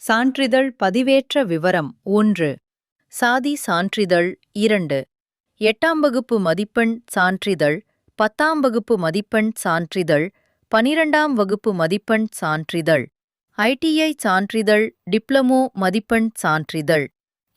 சான்றிதழ் பதிவேற்ற விவரம் 1. சாதி சான்றிதழ் 2. 8ஆம் வகுப்பு மதிப்பெண் சான்றிதழ், 10ஆம் வகுப்பு மதிப்பெண் சான்றிதழ், 12ஆம் வகுப்பு மதிப்பெண் சான்றிதழ், ஐடிஐ சான்றிதழ், டிப்ளமோ மதிப்பெண் சான்றிதழ்.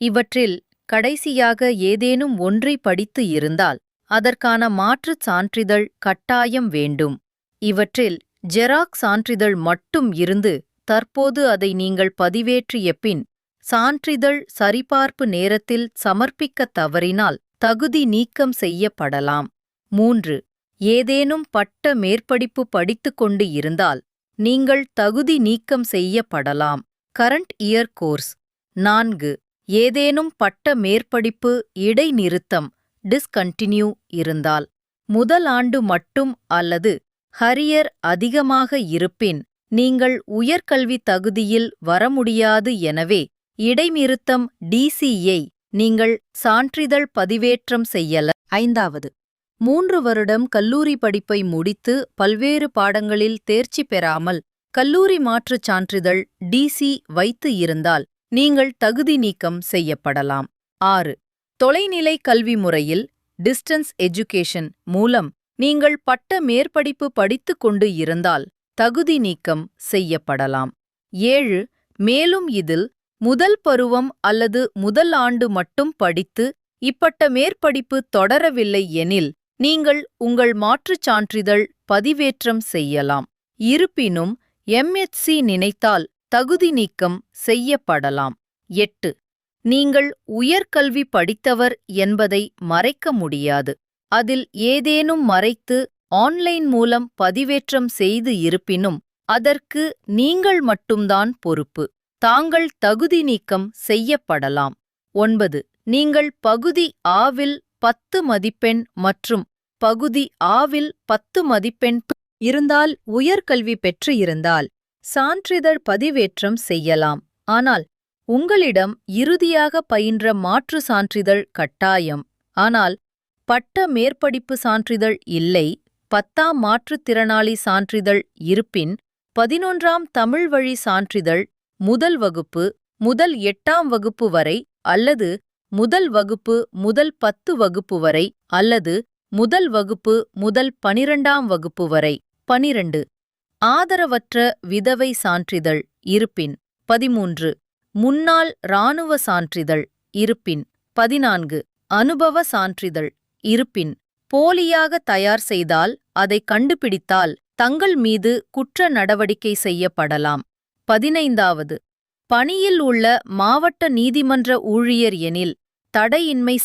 இவற்றில் கடைசியாக ஏதேனும் ஒன்றை படித்து இருந்தால் அதற்கான மாற்றுச் சான்றிதழ் கட்டாயம் வேண்டும். இவற்றில் ஜெராக்ஸ் சான்றிதழ் மட்டும் இருந்து தற்போது அதை நீங்கள் பதிவேற்றிய பின் சான்றிதழ் சரிபார்ப்பு நேரத்தில் சமர்ப்பிக்கத் தவறினால் தகுதி நீக்கம் செய்யப்படலாம். 3. ஏதேனும் பட்ட மேற்படிப்பு படித்துக் கொண்டு இருந்தால் நீங்கள் தகுதி நீக்கம் செய்யப்படலாம். Current year course. 4. ஏதேனும் பட்ட மேற்படிப்பு இடைநிறுத்தம் டிஸ்கண்டினியூ இருந்தால், முதல் ஆண்டு மட்டும் அல்லது ஹரியர் அதிகமாக இருப்பின் நீங்கள் உயர்கல்வி தகுதியில் வர முடியாது. எனவே இடைநிறுத்தம் டிசியை நீங்கள் சான்றிதழ் பதிவேற்றம் செய்யல. 5. 3 வருடம் கல்லூரி படிப்பை முடித்து பல்வேறு பாடங்களில் தேர்ச்சி பெறாமல் கல்லூரி மாற்றுச் சான்றிதழ் டிசி வைத்து இருந்தால் நீங்கள் தகுதி நீக்கம் செய்யப்படலாம். 6. தொலைநிலை கல்வி முறையில் டிஸ்டன்ஸ் எஜுகேஷன் மூலம் நீங்கள் பட்ட மேற்படிப்பு படித்துக் கொண்டு இருந்தால் தகுதி நீக்கம் செய்யப்படலாம். 7. மேலும் இதில் முதல் பருவம் அல்லது முதல் ஆண்டு மட்டும் படித்து இப்பட்ட மேற்படிப்பு தொடரவில்லை எனில் நீங்கள் உங்கள் மாற்றுச் சான்றிதழ் பதிவேற்றம் செய்யலாம். இருப்பினும் எம்எச்சி நினைத்தால் தகுதி நீக்கம் செய்யப்படலாம். 8. நீங்கள் உயர்கல்வி படித்தவர் என்பதை மறைக்க முடியாது. அதில் ஏதேனும் மறைத்து ஆன்லைன் மூலம் பதிவேற்றம் செய்து இருப்பினும் அதற்கு நீங்கள் மட்டும்தான் பொறுப்பு. தாங்கள் தகுதி நீக்கம் செய்யப்படலாம். 9. நீங்கள் பகுதி ஆவில் 10 மதிப்பெண் மற்றும் பகுதி ஆவில் 10 மதிப்பெண் இருந்தால் உயர்கல்வி பெற்று இருந்தால் சான்றிதழ் பதிவேற்றம் செய்யலாம். ஆனால் உங்களிடம் இறுதியாக பயின்ற மாற்று சான்றிதழ் கட்டாயம். ஆனால் பட்ட மேற்படிப்பு சான்றிதழ் இல்லை, 10ஆம் மாற்றுத்திறனாளி சான்றிதழ் இருப்பின் 11ஆம் தமிழ் வழி சான்றிதழ் முதல் வகுப்பு முதல் 8ஆம் வகுப்பு வரை அல்லது முதல் வகுப்பு முதல் 10 வகுப்பு வரை அல்லது முதல் வகுப்பு முதல் 12ஆம் வகுப்பு வரை. 12. ஆதரவற்ற விதவை சான்றிதழ் இருப்பின் 13. முன்னாள் இராணுவ சான்றிதழ் இருப்பின் 14. அனுபவ சான்றிதழ் இருப்பின் போலியாக தயார் செய்தால் அதை கண்டுபிடித்தால் தங்கள் மீது குற்ற நடவடிக்கை செய்யப்படலாம். 15. பணியில் உள்ள மாவட்ட நீதிமன்ற ஊழியர் எனில் தடையின்மை